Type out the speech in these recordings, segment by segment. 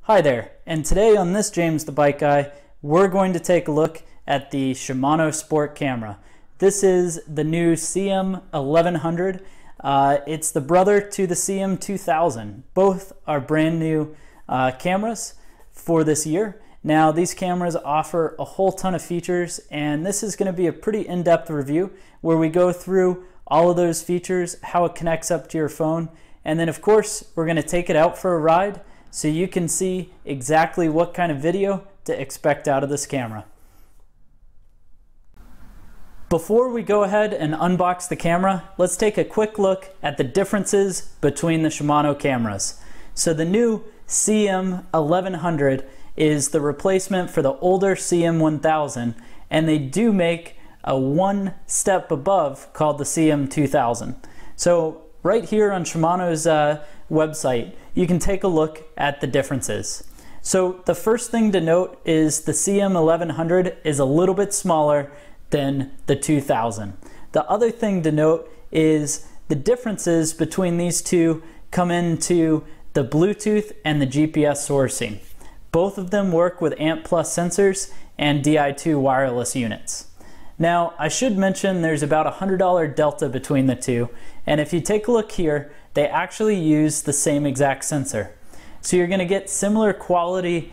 Hi there, and today on this James the Bike Guy, we're going to take a look at the Shimano Sport Camera. This is the new CM-1100. It's the brother to the CM-2000. Both are brand new cameras for this year. Now these cameras offer a whole ton of features, and this is going to be a pretty in-depth review where we go through all of those features, how it connects up to your phone, and then of course we're going to take it out for a ride so you can see exactly what kind of video to expect out of this camera. Before we go ahead and unbox the camera, let's take a quick look at the differences between the Shimano cameras. So the new CM-1100 is the replacement for the older CM-1000, and they do make a one step above called the CM-2000. So right here on Shimano's website, you can take a look at the differences. So the first thing to note is the CM-1100 is a little bit smaller than the 2000. The other thing to note is the differences between these two come into the Bluetooth and the GPS sourcing. Both of them work with ANT+ sensors and Di2 wireless units. Now, I should mention there's about a $100 delta between the two, and if you take a look here, they actually use the same exact sensor. So you're going to get similar quality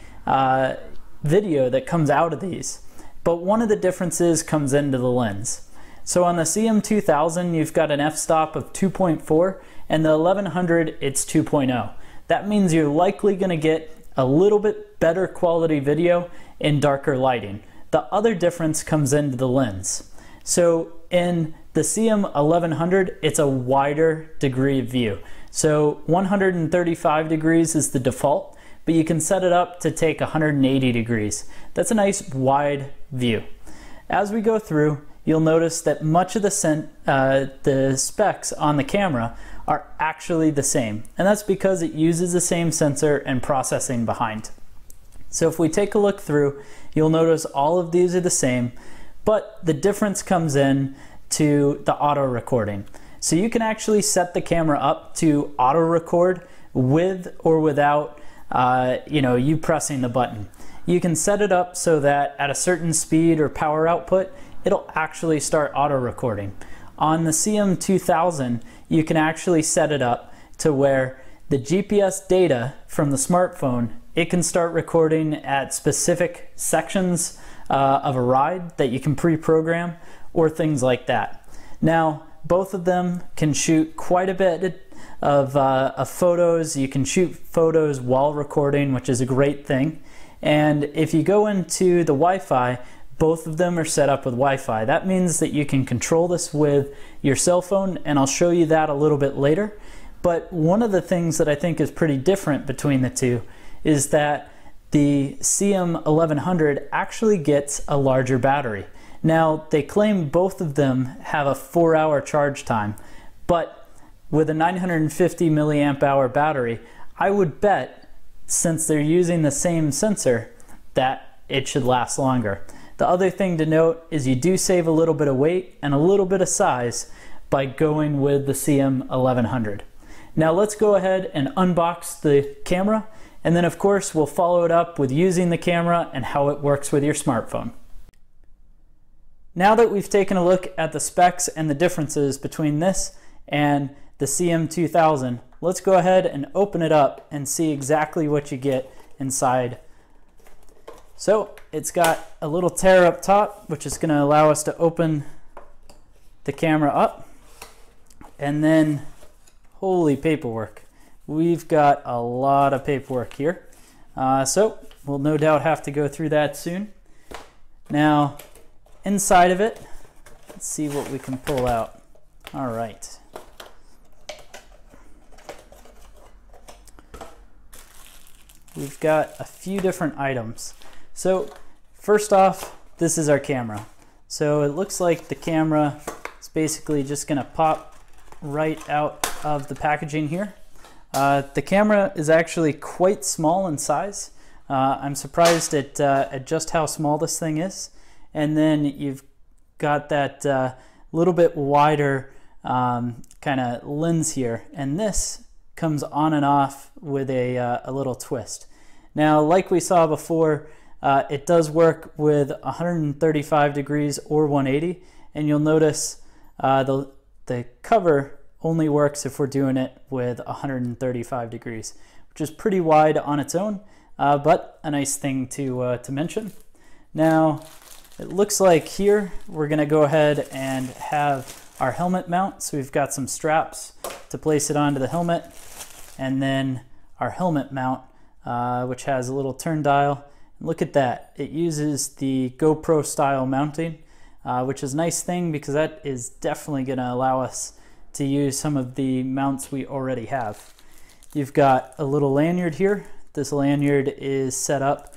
video that comes out of these, but one of the differences comes into the lens. So on the CM-2000, you've got an f-stop of 2.4, and the 1100, it's 2.0. That means you're likely going to get a little bit better quality video in darker lighting. The other difference comes into the lens. So in the CM-1100, it's a wider degree of view. So 135 degrees is the default, but you can set it up to take 180 degrees. That's a nice wide view. As we go through, you'll notice that much of the specs on the camera are actually the same, and that's because it uses the same sensor and processing behind. So if we take a look through, you'll notice all of these are the same, but the difference comes in to the auto recording. So you can actually set the camera up to auto record with or without you pressing the button. You can set it up so that at a certain speed or power output, it'll actually start auto recording. On the CM-2000, you can actually set it up to where the GPS data from the smartphone, it can start recording at specific sections of a ride that you can pre-program or things like that. Now, both of them can shoot quite a bit of photos. You can shoot photos while recording, which is a great thing. And if you go into the Wi-Fi, both of them are set up with Wi-Fi. That means that you can control this with your cell phone, and I'll show you that a little bit later. But one of the things that I think is pretty different between the two is that the CM-1100 actually gets a larger battery. Now, they claim both of them have a 4-hour charge time, but with a 950 milliamp hour battery, I would bet, since they're using the same sensor, that it should last longer. The other thing to note is you do save a little bit of weight and a little bit of size by going with the CM-1100. Now let's go ahead and unbox the camera, and then of course we'll follow it up with using the camera and how it works with your smartphone. Now that we've taken a look at the specs and the differences between this and the CM-2000, let's go ahead and open it up and see exactly what you get inside. So it's got a little tear up top, which is going to allow us to open the camera up, and then holy paperwork. We've got a lot of paperwork here. So we'll no doubt have to go through that soon. Now, inside of it, let's see what we can pull out. All right. We've got a few different items. So first off, this is our camera. So it looks like the camera is basically just going to pop right out of the packaging here. The camera is actually quite small in size. I'm surprised at just how small this thing is. And then you've got that little bit wider kind of lens here, and this comes on and off with a little twist. Now, like we saw before, it does work with 135 degrees or 180, and you'll notice the cover only works if we're doing it with 135 degrees, which is pretty wide on its own, but a nice thing to mention. Now, it looks like here we're going to go ahead and have our helmet mount. So we've got some straps to place it onto the helmet, and then our helmet mount, which has a little turn dial. And look at that. It uses the GoPro style mounting, which is a nice thing because that is definitely going to allow us to use some of the mounts we already have. You've got a little lanyard here. This lanyard is set up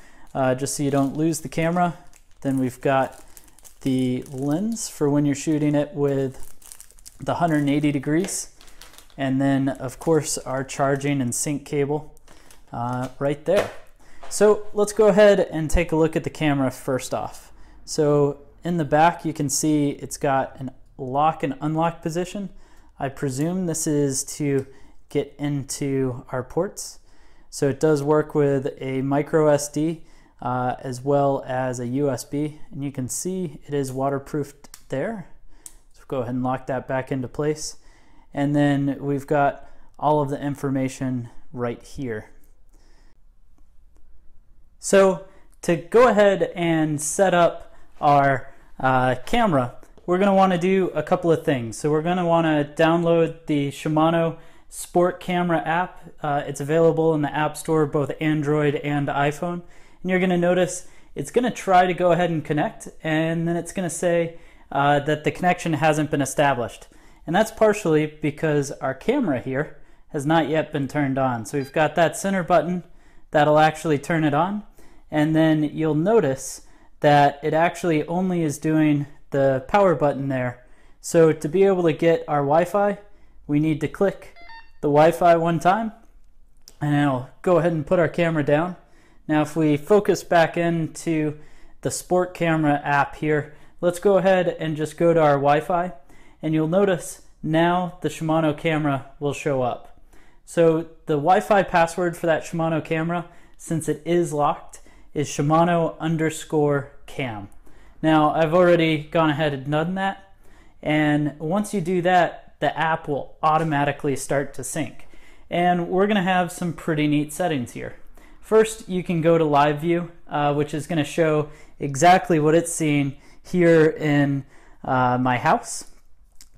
just so you don't lose the camera. Then we've got the lens for when you're shooting it with the 180 degrees. And then of course our charging and sync cable right there. So let's go ahead and take a look at the camera first off. So in the back you can see it's got an lock and unlock position. I presume this is to get into our ports. So it does work with a micro SD as well as a USB, and you can see it is waterproofed there. So go ahead and lock that back into place. And then we've got all of the information right here. So to go ahead and set up our camera, we're going to want to do a couple of things. So we're going to want to download the Shimano Sport Camera app. It's available in the App Store, both Android and iPhone. And you're going to notice it's going to try to go ahead and connect, and then it's going to say that the connection hasn't been established. And that's partially because our camera here has not yet been turned on. So we've got that center button that'll actually turn it on. And then you'll notice that it actually only is doing the power button there. So to be able to get our Wi-Fi, we need to click the Wi-Fi one time, and I'll go ahead and put our camera down. Now if we focus back into the Sport Camera app here, let's go ahead and just go to our Wi-Fi, and you'll notice now the Shimano camera will show up. So the Wi-Fi password for that Shimano camera, since it is locked, is Shimano_cam. Now I've already gone ahead and done that, and once you do that, the app will automatically start to sync. And we're going to have some pretty neat settings here. First, you can go to live view, which is going to show exactly what it's seeing here in my house.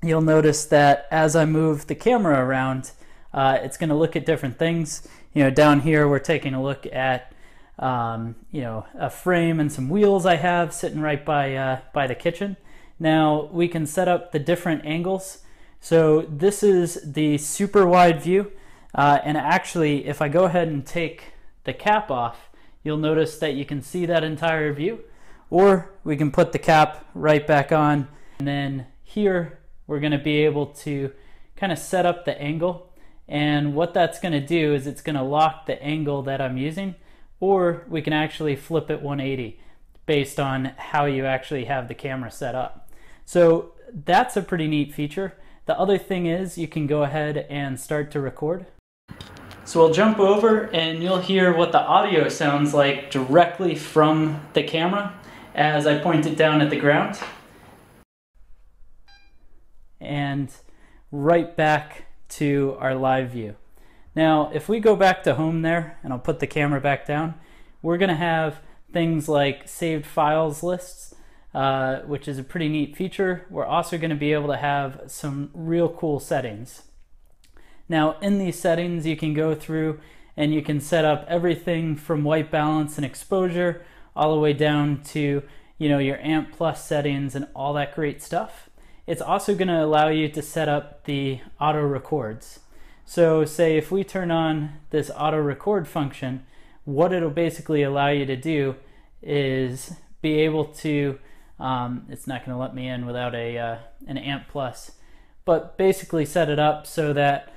You'll notice that as I move the camera around, it's going to look at different things. You know, down here we're taking a look at you know, a frame and some wheels I have sitting right by the kitchen. Now we can set up the different angles. So this is the super wide view, and actually if I go ahead and take the cap off, you'll notice that you can see that entire view. Or we can put the cap right back on, and then here we're going to be able to kind of set up the angle, and what that's going to do is it's going to lock the angle that I'm using, or we can actually flip it 180 based on how you actually have the camera set up. So that's a pretty neat feature. The other thing is you can go ahead and start to record. So we'll jump over and you'll hear what the audio sounds like directly from the camera as I point it down at the ground. And right back to our live view. Now, if we go back to home there, and I'll put the camera back down, we're going to have things like saved files lists, which is a pretty neat feature. We're also going to be able to have some real cool settings. Now, in these settings, you can go through and you can set up everything from white balance and exposure all the way down to, you know, your amp plus settings and all that great stuff. It's also going to allow you to set up the auto records. So say if we turn on this auto record function, what it'll basically allow you to do is be able to, it's not going to let me in without an amp plus, but basically set it up so that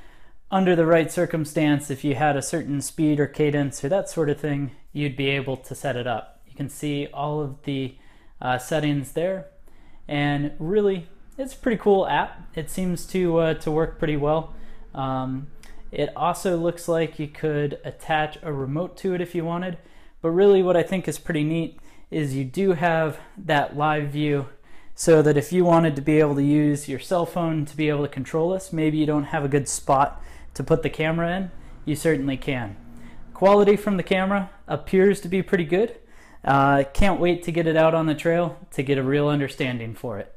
under the right circumstance, if you had a certain speed or cadence or that sort of thing, you'd be able to set it up. You can see all of the settings there, and really it's a pretty cool app. It seems to work pretty well. It also looks like you could attach a remote to it if you wanted, but really what I think is pretty neat is you do have that live view, so that if you wanted to be able to use your cell phone to be able to control this, maybe you don't have a good spot to put the camera in, you certainly can. Quality from the camera appears to be pretty good. Can't wait to get it out on the trail to get a real understanding for it.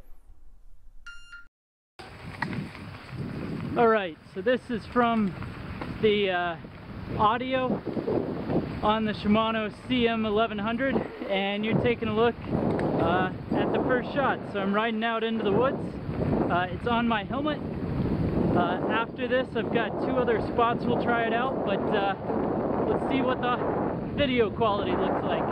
Alright, so this is from the audio on the Shimano CM-1100, and you're taking a look at the first shot. So I'm riding out into the woods. It's on my helmet. After this, I've got 2 other spots we'll try it out, but let's see what the video quality looks like.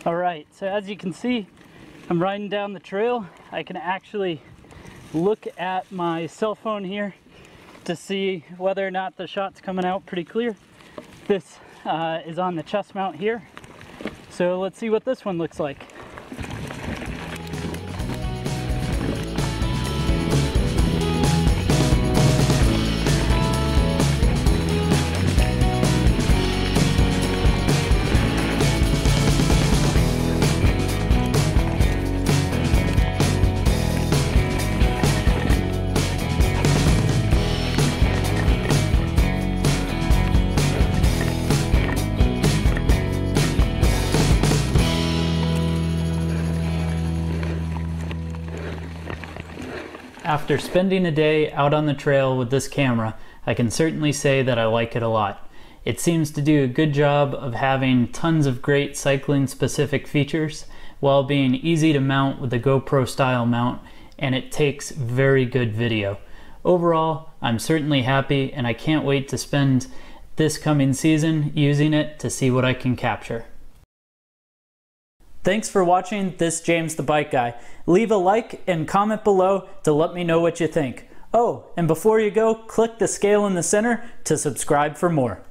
Alright, so as you can see, I'm riding down the trail. I can actually look at my cell phone here to see whether or not the shot's coming out pretty clear. This is on the chest mount here. So let's see what this one looks like. After spending a day out on the trail with this camera, I can certainly say that I like it a lot. It seems to do a good job of having tons of great cycling specific features while being easy to mount with the GoPro style mount, and it takes very good video. Overall, I'm certainly happy, and I can't wait to spend this coming season using it to see what I can capture. Thanks for watching this James the Bike Guy. Leave a like and comment below to let me know what you think. Oh, and before you go, click the scale in the center to subscribe for more.